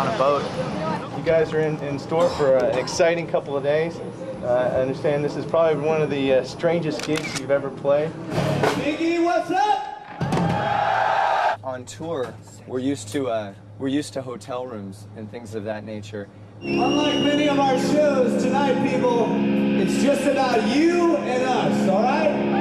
on a boat. You guys are in store for an exciting couple of days. I understand this is probably one of the strangest gigs you've ever played. Biggie, what's up? On tour, we're used to hotel rooms and things of that nature. Unlike many of our shows tonight, people, it's just about you and us, all right?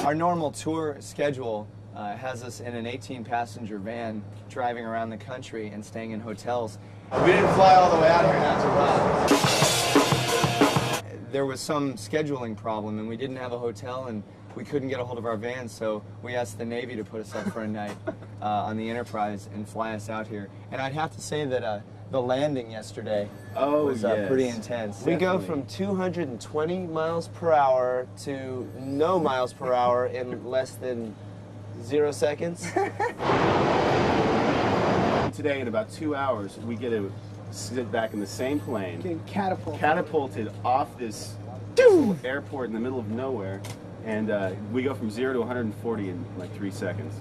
Our normal tour schedule has us in an 18-passenger van driving around the country and staying in hotels. We didn't fly all the way out here not to rock. There was some scheduling problem and we didn't have a hotel and we couldn't get a hold of our van, so we asked the Navy to put us up for a night on the Enterprise and fly us out here. And I'd have to say that the landing yesterday was pretty intense. We go from 220 miles per hour to no miles per hour in less than 0 seconds. Today, in about 2 hours, we get to sit back in the same plane, getting catapulted off this airport in the middle of nowhere, and we go from 0 to 140 in like 3 seconds.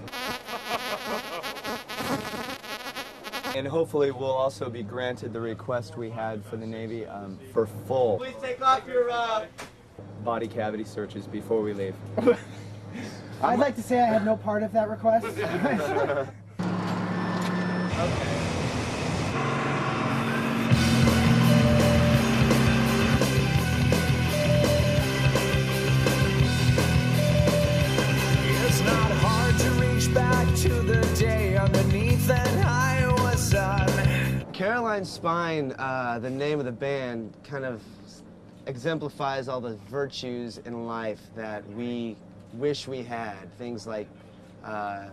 And hopefully we'll also be granted the request we had for the Navy for full Please take off your body cavity searches before we leave. I'd like to say I had no part of that request. It's not hard to reach back to the day underneath that Iowa sun. Caroline Spine, the name of the band, kind of exemplifies all the virtues in life that we wish we had. Things like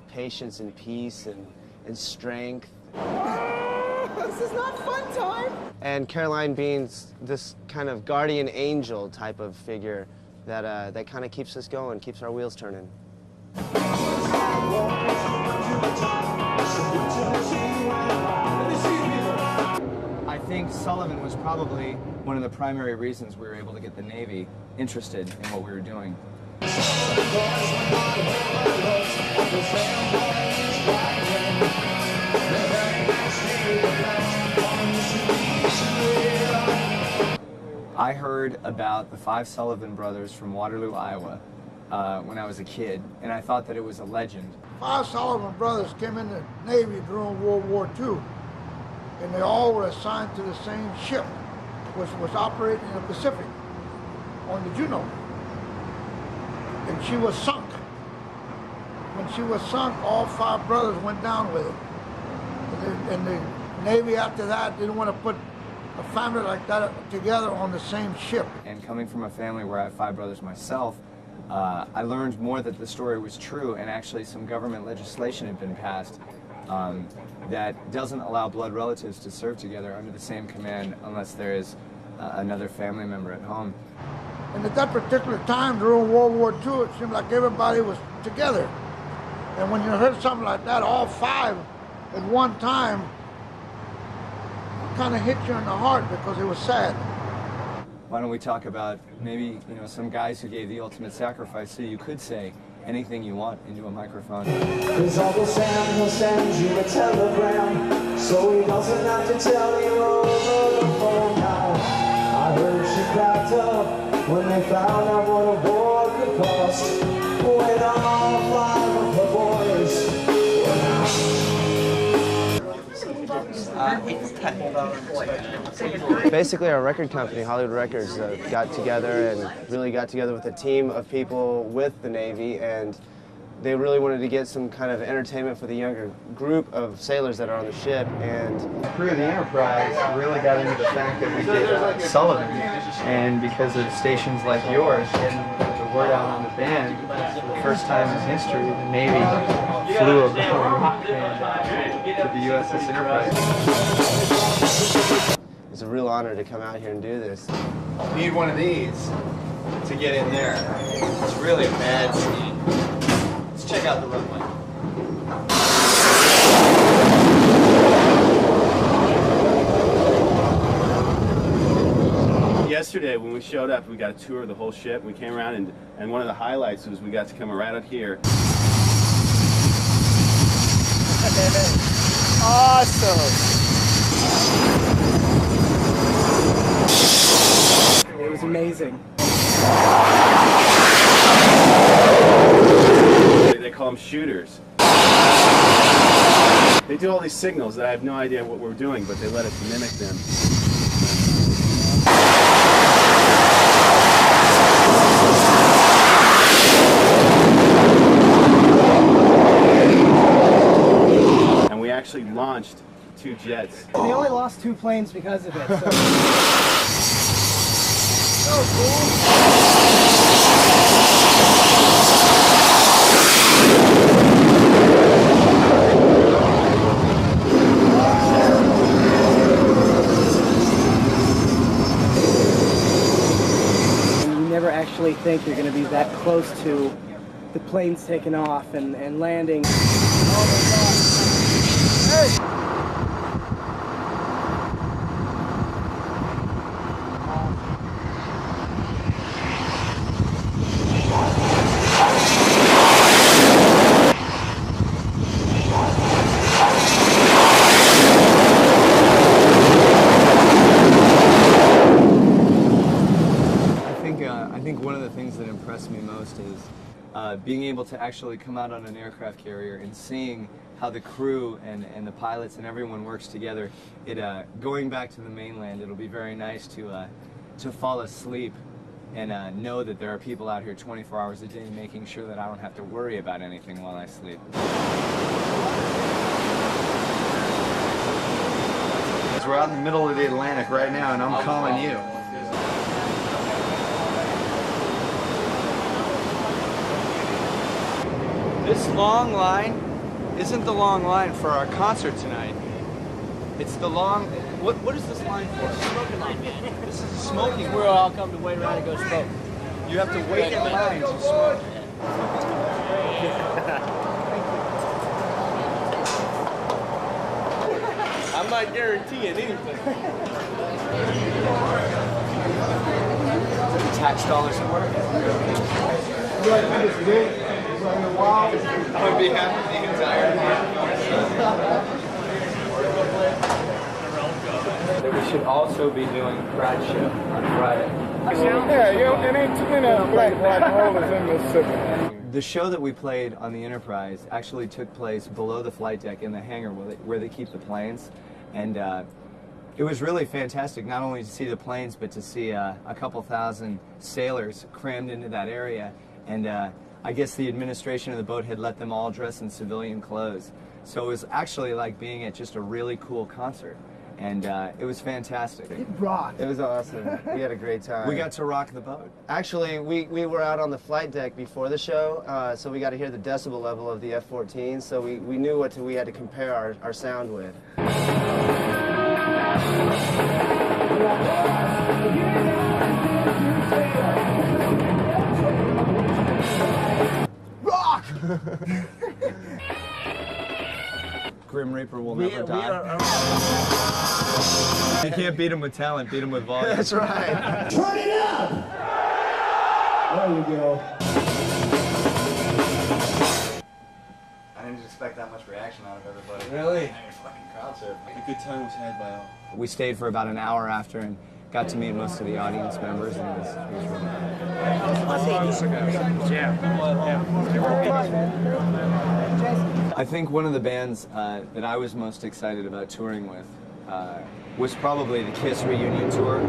patience and peace and strength. This is not fun time. And Caroline being this kind of guardian angel type of figure that that kind of keeps us going, keeps our wheels turning. I think Sullivan was probably one of the primary reasons we were able to get the Navy interested in what we were doing. I heard about the 5 Sullivan brothers from Waterloo, Iowa, when I was a kid, and I thought that it was a legend. 5 Sullivan brothers came in the Navy during World War II, and they all were assigned to the same ship, which was operating in the Pacific, on the Juno. And she was sunk. When she was sunk, all 5 brothers went down with it. And the Navy after that didn't want to put a family like that together on the same ship. And coming from a family where I have 5 brothers myself, I learned more that the story was true, and actually some government legislation had been passed that doesn't allow blood relatives to serve together under the same command unless there is another family member at home. And at that particular time during World War II, it seemed like everybody was together. And when you heard something like that, all 5 at one time, kind of hit you in the heart because it was sad. Why don't we talk about maybe, you know, some guys who gave the ultimate sacrifice so you could say anything you want into a microphone. Cause Uncle Sam will send you a telegram, so he doesn't have to tell you over the phone now. I heard she cracked up when they found out what a war could cost. When all 5 of the boys were Basically, our record company, Hollywood Records, got together and really got together with a team of people with the Navy, and they really wanted to get some kind of entertainment for the younger group of sailors that are on the ship. And The crew of the Enterprise really got into the fact that we did Sullivan, and because of stations like yours getting the word out on the band, for the first time in history, the Navy flew a rock band to the USS Enterprise. it's a real honor to come out here and do this. You need one of these to get in there. It's really a bad scene. Let's check out the runway. Yesterday, when we showed up, we got a tour of the whole ship. We came around, and one of the highlights was we got to come right out here. baby. Awesome. It was amazing. They call them shooters. They do all these signals that I have no idea what we're doing, but they let us mimic them. And we actually launched 2 jets. And they only lost 2 planes because of it. So. So cool. Actually think you're going to be that close to the planes taking off and landing. Oh my God. Hey! I think one of the things that impressed me most is being able to actually come out on an aircraft carrier and seeing how the crew and the pilots and everyone works together. Going back to the mainland, it'll be very nice to fall asleep and know that there are people out here 24 hours a day making sure that I don't have to worry about anything while I sleep. We're out in the middle of the Atlantic right now, and I'm calling you. This long line isn't the long line for our concert tonight. It's the long... What is this line for? Smoking line. This is a smoking line. We'll all come to wait around and go smoke. You have to wait in line to smoke. I'm not guaranteeing anything. Tax dollars at work. On behalf of the entire We should also be doing a crowd show on Friday. Yeah, it ain't too many black holders in Mississippi. The show that we played on the Enterprise actually took place below the flight deck in the hangar where they keep the planes. And it was really fantastic, not only to see the planes, but to see a couple thousand sailors crammed into that area. And I guess the administration of the boat had let them all dress in civilian clothes. So it was actually like being at just a really cool concert. And it was fantastic. It rocked. It was awesome. We had a great time. We got to rock the boat. Actually, we were out on the flight deck before the show, so we got to hear the decibel level of the F-14, so we knew what we had to compare our sound with. Rock! Grim Reaper will never die. You can't beat him with talent, beat him with volume. That's right. Turn it up! There you go. I didn't expect that much reaction out of everybody. Really? Your fucking crowd surf. A good time was had by all. We stayed for about an hour after and got to meet most of the audience members, and it was really I think one of the bands that I was most excited about touring with was probably the Kiss reunion tour.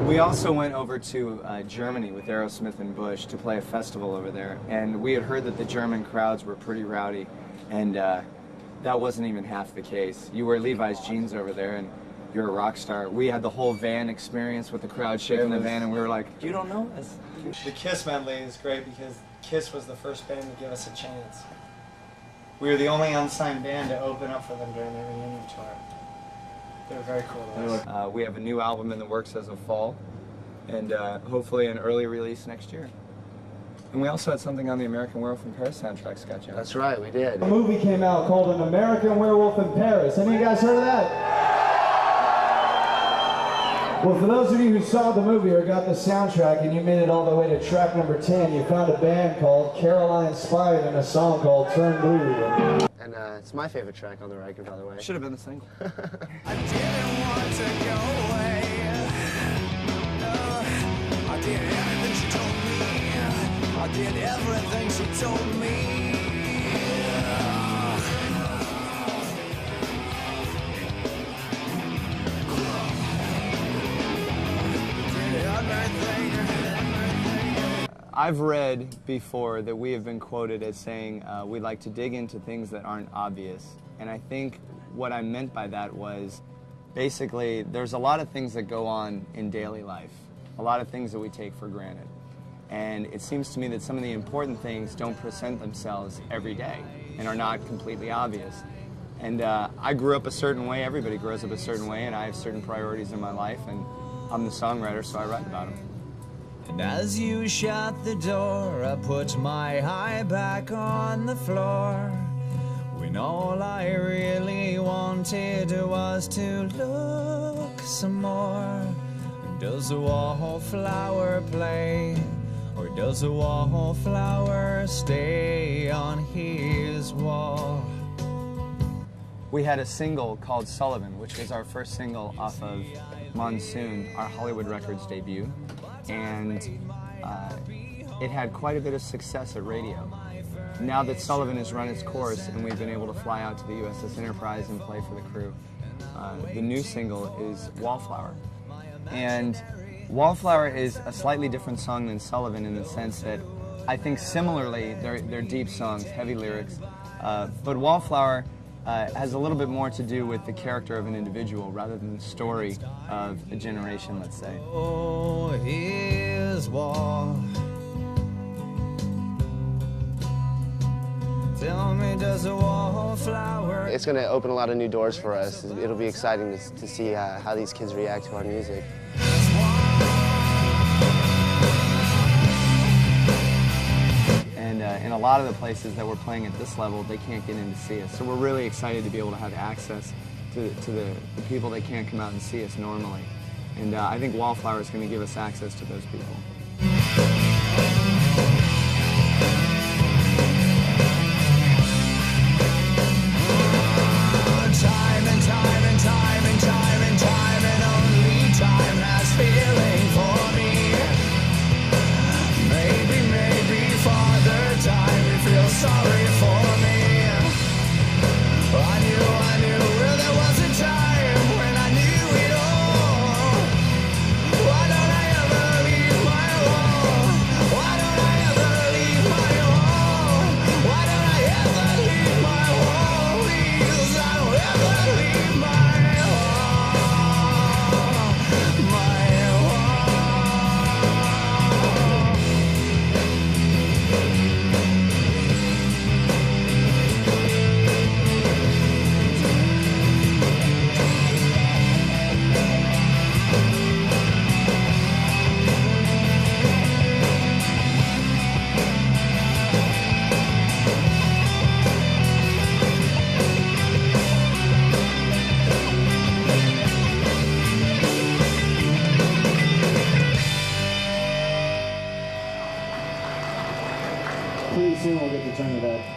We also went over to Germany with Aerosmith and Bush to play a festival over there, and we had heard that the German crowds were pretty rowdy, and that wasn't even half the case. You wear Levi's jeans over there, and you're a rock star. We had the whole van experience with the crowd shaking the van, and we were like, you don't know us. The Kiss medley is great because Kiss was the first band to give us a chance. We were the only unsigned band to open up for them during their reunion tour. They were very cool to us. We have a new album in the works as of fall, and hopefully an early release next year. And we also had something on the American Werewolf in Paris soundtrack, Scott Jones. That's right, we did. A movie came out called An American Werewolf in Paris. Any of you guys heard of that? Well, for those of you who saw the movie or got the soundtrack and you made it all the way to track number 10, you found a band called Caroline Spine and a song called Turn Blue. And it's my favorite track on the record, by the way. Should have been the single. I didn't want to go away. No, I did everything she told me. I did everything she told me. I've read before that we have been quoted as saying we like to dig into things that aren't obvious. And I think what I meant by that was basically there's a lot of things that go on in daily life, a lot of things that we take for granted. And it seems to me that some of the important things don't present themselves every day and are not completely obvious. And I grew up a certain way, everybody grows up a certain way, and I have certain priorities in my life, and I'm the songwriter, so I write about them. And as you shut the door, I put my eye back on the floor, when all I really wanted was to look some more. Does a wallflower play, or does a wallflower stay on his wall? We had a single called Sullivan, which was our first single off of Monsoon, our Hollywood Records debut. And it had quite a bit of success at radio. Now that Sullivan has run its course and we've been able to fly out to the USS Enterprise and play for the crew, the new single is Wallflower. And Wallflower is a slightly different song than Sullivan in the sense that I think similarly they're deep songs, heavy lyrics, but Wallflower has a little bit more to do with the character of an individual rather than the story of a generation, let's say. Oh, his wall. Tell me, does a wallflower... It's going to open a lot of new doors for us. It'll be exciting to see how these kids react to our music. And in a lot of the places that we're playing at this level, they can't get in to see us. So we're really excited to be able to have access to the people that can't come out and see us normally. And I think Wallflower is going to give us access to those people. Time and time and time and time and time and only time has feeling for me. Maybe Father Time, you feel sorry for me. I knew there was a time when I knew it all. Why don't I ever leave my wall? Why don't I ever leave my wall? Why don't I ever leave my wall? Please, I don't ever leave my wall. My wall. Pretty soon we'll get to turn it up.